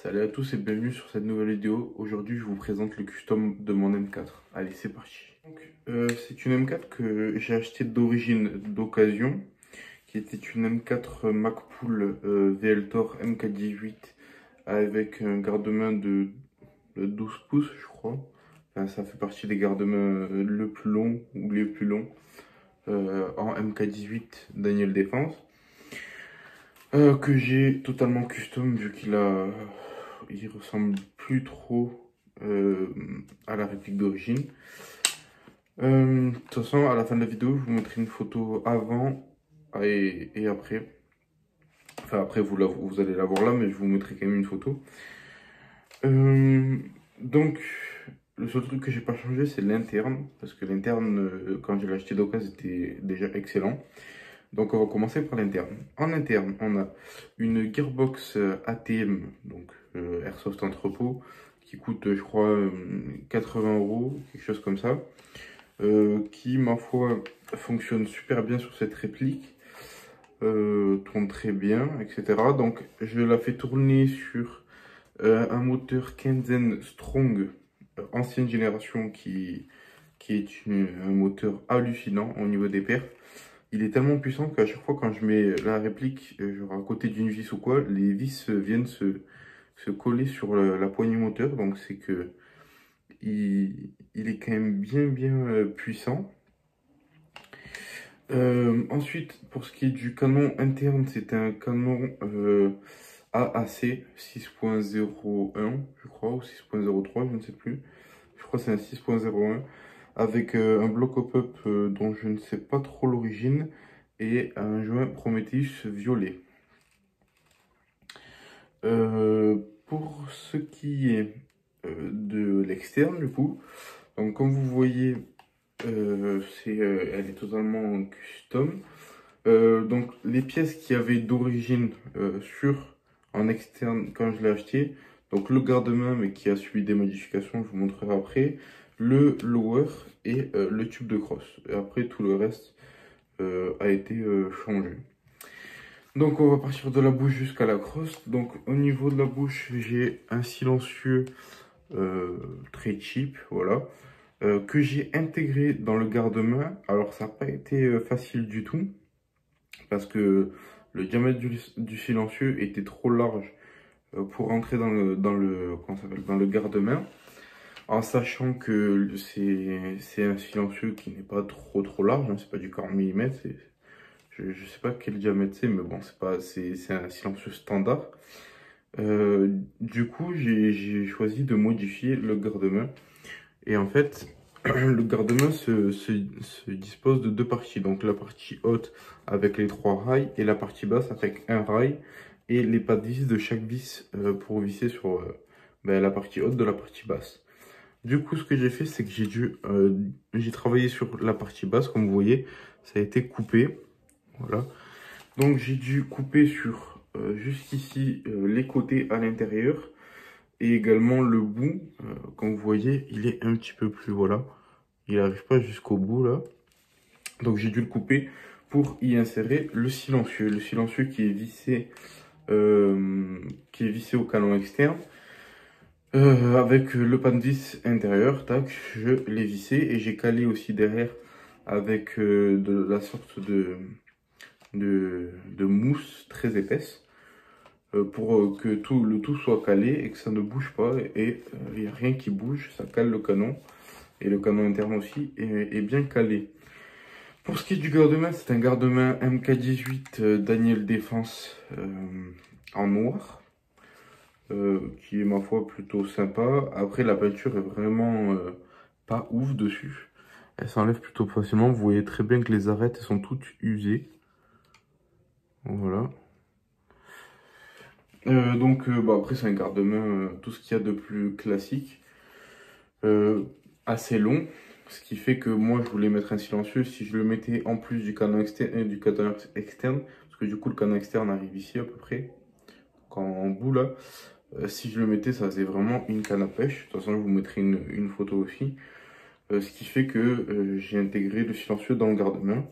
Salut à tous et bienvenue sur cette nouvelle vidéo. Aujourd'hui, je vous présente le custom de mon M4. Allez, c'est parti. C'est une M4 que j'ai achetée d'origine d'occasion, qui était une M4 MacPool VLTOR MK18 avec un garde-main de 12 pouces, je crois. Enfin, ça fait partie des garde-mains le plus long ou les plus longs en MK18 Daniel Défense. Que j'ai totalement custom vu il ressemble plus trop à la réplique d'origine. De toute façon, à la fin de la vidéo, je vous montrerai une photo avant et après. Enfin, après, vous allez la voir là, mais je vous montrerai quand même une photo. Donc, le seul truc que j'ai pas changé, c'est l'interne. Parce que l'interne, quand je l'ai acheté d'occasion, était déjà excellent. Donc on va commencer par l'interne. En interne, on a une gearbox ATM, donc Airsoft Entrepôt, qui coûte, je crois, 80 euros, quelque chose comme ça, qui, ma foi, fonctionne super bien sur cette réplique, tourne très bien, etc. Donc je la fais tourner sur un moteur Kenzen Strong, ancienne génération, qui est un moteur hallucinant au niveau des perfs. Il est tellement puissant qu'à chaque fois quand je mets la réplique, genre à côté d'une vis ou quoi, les vis viennent se coller sur la poignée moteur. Donc c'est que il est quand même bien puissant. Ensuite, pour ce qui est du canon interne, c'est un canon AAC 6.01, je crois, ou 6.03, je ne sais plus. Je crois que c'est un 6.01 avec un bloc hop-up dont je ne sais pas trop l'origine et un joint Prometheus violet. Pour ce qui est de l'externe, du coup, donc comme vous voyez, elle est totalement custom. Donc les pièces qu'il y avait d'origine en externe quand je l'ai acheté, donc le garde-main mais qui a subi des modifications, je vous montrerai après, le lower et le tube de crosse. Et après tout le reste a été changé. Donc on va partir de la bouche jusqu'à la crosse. Donc au niveau de la bouche, j'ai un silencieux très cheap, voilà, que j'ai intégré dans le garde-main. Alors ça n'a pas été facile du tout parce que le diamètre du silencieux était trop large pour rentrer dans le garde-main, en sachant que c'est un silencieux qui n'est pas trop large, hein, c'est pas du 40 mm, je sais pas quel diamètre c'est, mais bon, c'est un silencieux standard. Du coup, j'ai choisi de modifier le garde-main. Et en fait, le garde-main se dispose de deux parties. Donc la partie haute avec les 3 rails et la partie basse avec un rail et les pas de vis de chaque vis pour visser sur la partie haute de la partie basse. Du coup, ce que j'ai fait, c'est que j'ai travaillé sur la partie basse, comme vous voyez, ça a été coupé. Voilà. Donc j'ai dû couper sur jusqu'ici les côtés à l'intérieur et également le bout. Comme vous voyez, il est un petit peu plus, voilà. Il n'arrive pas jusqu'au bout là. Donc j'ai dû le couper pour y insérer le silencieux. Le silencieux qui est vissé au canon externe. Avec le pan de vis intérieur, tac, je l'ai vissé et j'ai calé aussi derrière avec de la sorte de mousse très épaisse pour que le tout soit calé et que ça ne bouge pas et il n'y a rien qui bouge, ça cale le canon et le canon interne aussi est bien calé. Pour ce qui est du garde-main, c'est un garde-main MK18 Daniel Défense en noir. Qui est ma foi plutôt sympa. Après la peinture est vraiment pas ouf dessus. Elle s'enlève plutôt facilement. Vous voyez très bien que les arêtes sont toutes usées. Voilà. Après c'est un garde-main, tout ce qu'il y a de plus classique. Assez long. Ce qui fait que moi je voulais mettre un silencieux. Si je le mettais en plus du canon externe, parce que du coup le canon externe arrive ici à peu près, en bout là. Si je le mettais, ça faisait vraiment une canne à pêche. De toute façon, je vous mettrai une photo aussi. Ce qui fait que j'ai intégré le silencieux dans le garde-main.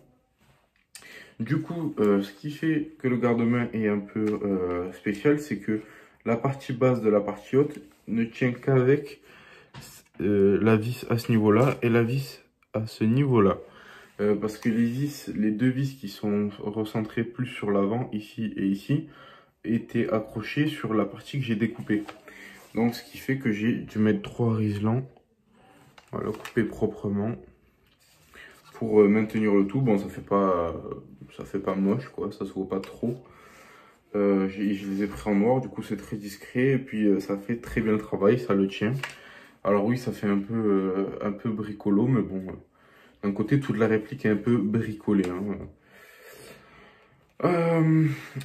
Du coup, ce qui fait que le garde-main est un peu spécial, c'est que la partie basse de la partie haute ne tient qu'avec la vis à ce niveau-là et la vis à ce niveau-là. Parce que les deux vis qui sont recentrées plus sur l'avant, ici et ici, étaient accrochées sur la partie que j'ai découpée. Donc ce qui fait que j'ai dû mettre 3 riselants, voilà, coupés proprement, pour maintenir le tout. Bon, ça fait pas moche, quoi, ça se voit pas trop. Je les ai pris en noir, du coup c'est très discret, et puis ça fait très bien le travail, ça le tient. Alors oui, ça fait un peu bricolo, mais bon, d'un côté, toute la réplique est un peu bricolée.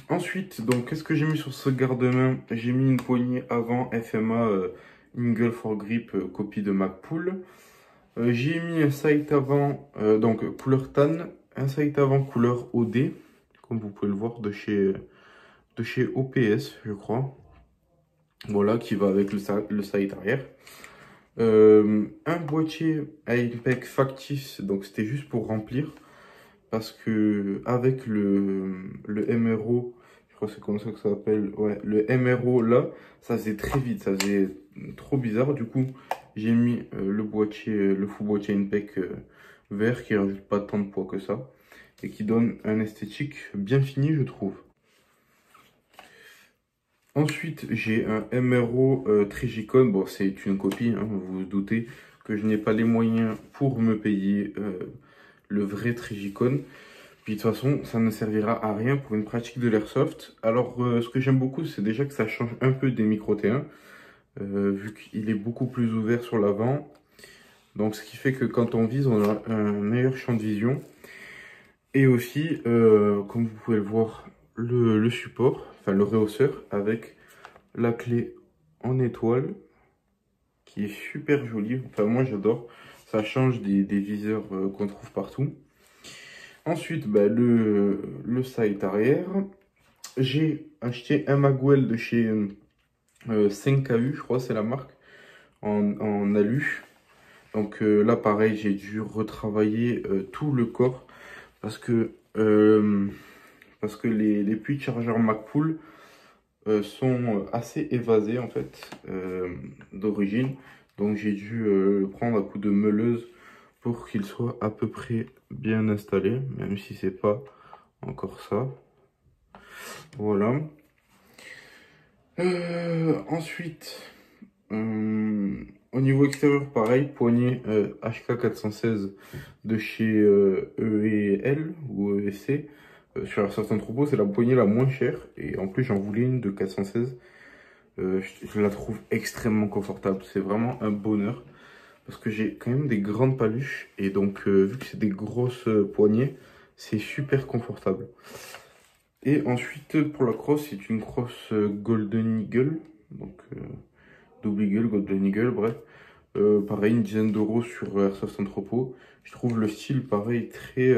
Ensuite, donc, qu'est-ce que j'ai mis sur ce garde-main? J'ai mis une poignée avant FMA Ingle for Grip, copie de McPool. J'ai mis un sight avant, donc couleur tan, un sight avant couleur OD, comme vous pouvez le voir de chez OPS, je crois. Voilà, qui va avec le sight arrière. Un boîtier à impact factice, donc c'était juste pour remplir. Parce que avec le MRO, je crois que c'est comme ça que ça s'appelle, ouais, le MRO là, ça faisait très vite, ça faisait trop bizarre. Du coup, j'ai mis le faux boîtier InPec vert qui rajoute pas tant de poids que ça et qui donne un esthétique bien fini, je trouve. Ensuite, j'ai un MRO Trigicon. Bon, c'est une copie, hein, vous vous doutez que je n'ai pas les moyens pour me payer le vrai Trigicon. Puis de toute façon, ça ne servira à rien pour une pratique de l'airsoft. Alors, ce que j'aime beaucoup, c'est déjà que ça change un peu des micro T1, vu qu'il est beaucoup plus ouvert sur l'avant. Donc, ce qui fait que quand on vise, on a un meilleur champ de vision. Et aussi, comme vous pouvez le voir, le support, enfin le rehausseur, avec la clé en étoile, qui est super jolie. Enfin, moi, j'adore. Ça change des viseurs qu'on trouve partout. Ensuite, bah, le sight arrière. J'ai acheté un magwell de chez 5KU, je crois, c'est la marque, en alu. Donc là, pareil, j'ai dû retravailler tout le corps parce que les puits de chargeur McPool sont assez évasés en fait d'origine. Donc j'ai dû le prendre à coup de meuleuse pour qu'il soit à peu près bien installé, même si c'est pas encore ça. Voilà. Ensuite, au niveau extérieur, pareil, poignée HK416 de chez EEL ou ESC. Sur certains troupeaux, c'est la poignée la moins chère. Et en plus, j'en voulais une de 416. Je la trouve extrêmement confortable. C'est vraiment un bonheur. Parce que j'ai quand même des grandes paluches. Et donc, vu que c'est des grosses poignées, c'est super confortable. Et ensuite, pour la crosse, c'est une crosse Golden Eagle. Donc, double Eagle, Golden Eagle, bref. Pareil, une dizaine d'euros sur Airsoft Entrepôt. Je trouve le style, pareil, très...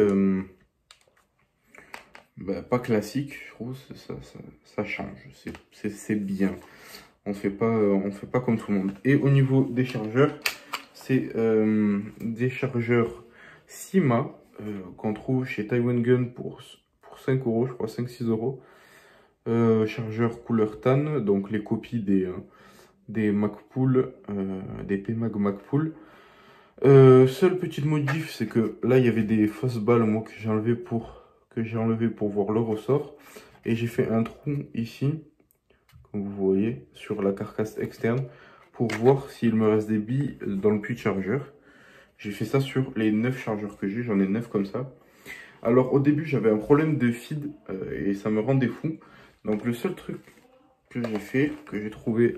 pas classique, je trouve. Ça change. C'est bien. On fait pas comme tout le monde. Et au niveau des chargeurs, c'est des chargeurs Sima qu'on trouve chez Taiwan Gun pour 5 euros, je crois, 5-6 euros. Chargeur couleur tan, donc les copies des McPool, des PMag McPool. Seule petite modif, c'est que là il y avait des fausses balles moi que j'ai enlevé pour voir le ressort. Et j'ai fait un trou ici, comme vous voyez, sur la carcasse externe, pour voir s'il me reste des billes dans le puits de chargeur. J'ai fait ça sur les 9 chargeurs que j'ai, j'en ai 9 comme ça. Alors au début j'avais un problème de feed et ça me rendait fou. Donc le seul truc que j'ai fait, que j'ai trouvé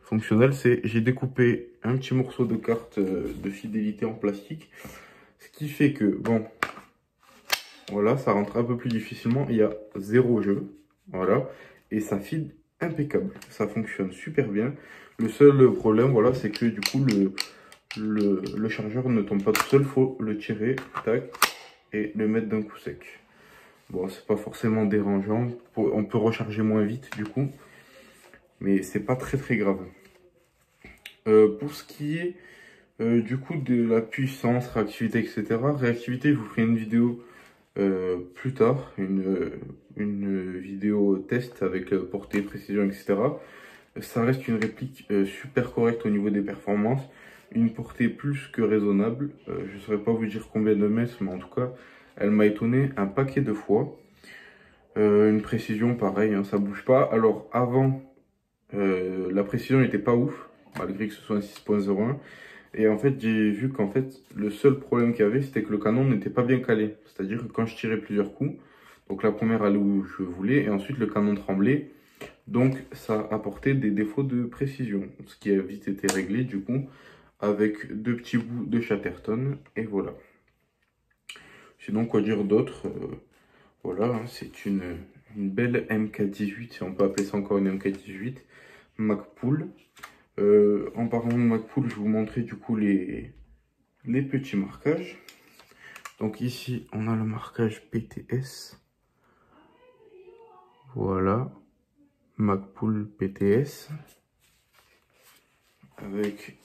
fonctionnel, c'est j'ai découpé un petit morceau de carte de fidélité en plastique. Ce qui fait que, bon, voilà, ça rentre un peu plus difficilement. Il y a 0 jeu, voilà, et ça feed impeccable. Ça fonctionne super bien. Le seul problème, voilà, c'est que du coup, le chargeur ne tombe pas tout seul. Il faut le tirer, tac, et le mettre d'un coup sec. Bon, c'est pas forcément dérangeant. On peut recharger moins vite, du coup. Mais c'est pas très grave. Pour ce qui est du coup de la puissance, réactivité, etc. Réactivité, je vous ferai une vidéo plus tard, une vidéo test avec portée, précision, etc. Ça reste une réplique super correcte au niveau des performances. Une portée plus que raisonnable. Je ne saurais pas vous dire combien de mètres, mais en tout cas, elle m'a étonné un paquet de fois. Une précision, pareil, hein, ça bouge pas. Alors avant, la précision n'était pas ouf, malgré que ce soit un 6.01. Et en fait, j'ai vu qu'en fait, le seul problème qu'il y avait, c'était que le canon n'était pas bien calé. C'est-à-dire que quand je tirais plusieurs coups, donc la première allait où je voulais, et ensuite le canon tremblait. Donc ça apportait des défauts de précision, ce qui a vite été réglé du coup, avec deux petits bouts de Chatterton, et voilà. Sinon, quoi dire d'autre? Voilà, hein, c'est une belle MK18, si on peut appeler ça encore une MK18, Magpul. En parlant de Magpul, je vais vous montrer du coup les petits marquages. Donc ici, on a le marquage PTS. Voilà, Magpul PTS. Avec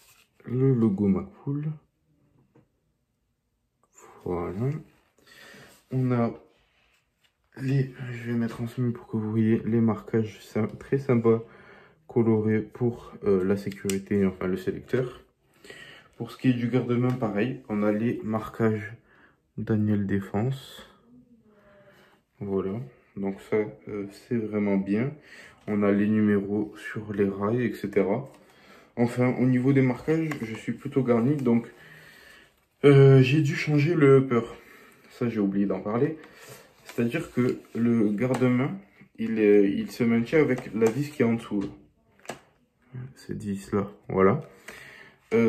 le logo Magpul. Voilà. On a je vais mettre en semi pour que vous voyez les marquages très sympas colorés pour la sécurité, enfin le sélecteur. Pour ce qui est du garde-main, pareil, on a les marquages Daniel Défense. Voilà, donc ça c'est vraiment bien. On a les numéros sur les rails, etc. Enfin, au niveau des marquages, je suis plutôt garni, donc j'ai dû changer le upper. Ça, j'ai oublié d'en parler. C'est-à-dire que le garde-main, il se maintient avec la vis qui est en dessous. Cette vis-là, voilà.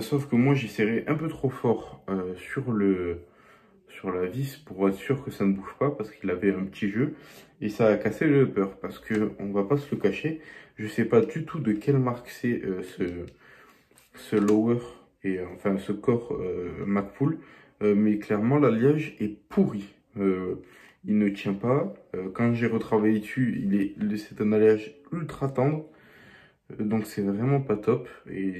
Sauf que moi, j'ai serré un peu trop fort sur la vis pour être sûr que ça ne bouge pas, parce qu'il avait un petit jeu. Et ça a cassé le upper, parce que on va pas se le cacher. Je sais pas du tout de quelle marque c'est ce lower, et enfin ce corps Magpul. Mais clairement, l'alliage est pourri. Il ne tient pas. Quand j'ai retravaillé dessus, c'est un alliage ultra tendre. Donc c'est vraiment pas top. Et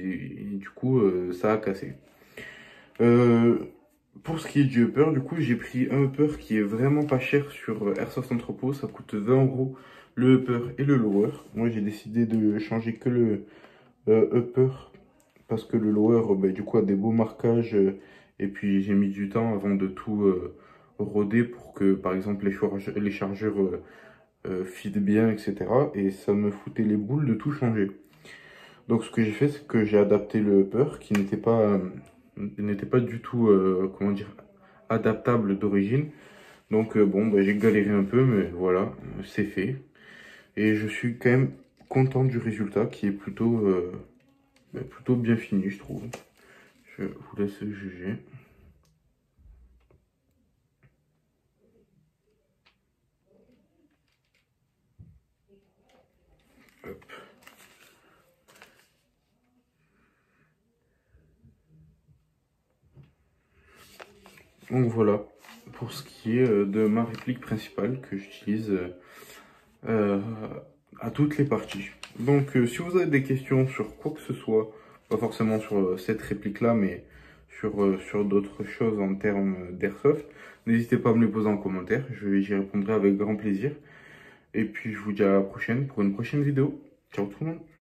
du coup, ça a cassé. Pour ce qui est du upper, du coup, j'ai pris un upper qui est vraiment pas cher sur Airsoft Entrepôt. Ça coûte 20 € le upper et le lower. Moi, j'ai décidé de changer que le upper parce que le lower, bah, du coup, a des beaux marquages. Et puis, j'ai mis du temps avant de tout roder pour que, par exemple, les chargeurs fit bien, etc. Et ça me foutait les boules de tout changer. Donc, ce que j'ai fait, c'est que j'ai adapté le upper qui n'était pas du tout, comment dire, adaptable d'origine. Donc, bon, bah, j'ai galéré un peu, mais voilà, c'est fait. Et je suis quand même content du résultat qui est plutôt bien fini, je trouve. Je vous laisse juger. Hop. Donc voilà, pour ce qui est de ma réplique principale que j'utilise à toutes les parties. Donc si vous avez des questions sur quoi que ce soit, pas forcément sur cette réplique-là, mais sur d'autres choses en termes d'airsoft, n'hésitez pas à me les poser en commentaire, j'y répondrai avec grand plaisir. Et puis je vous dis à la prochaine pour une prochaine vidéo. Ciao tout le monde!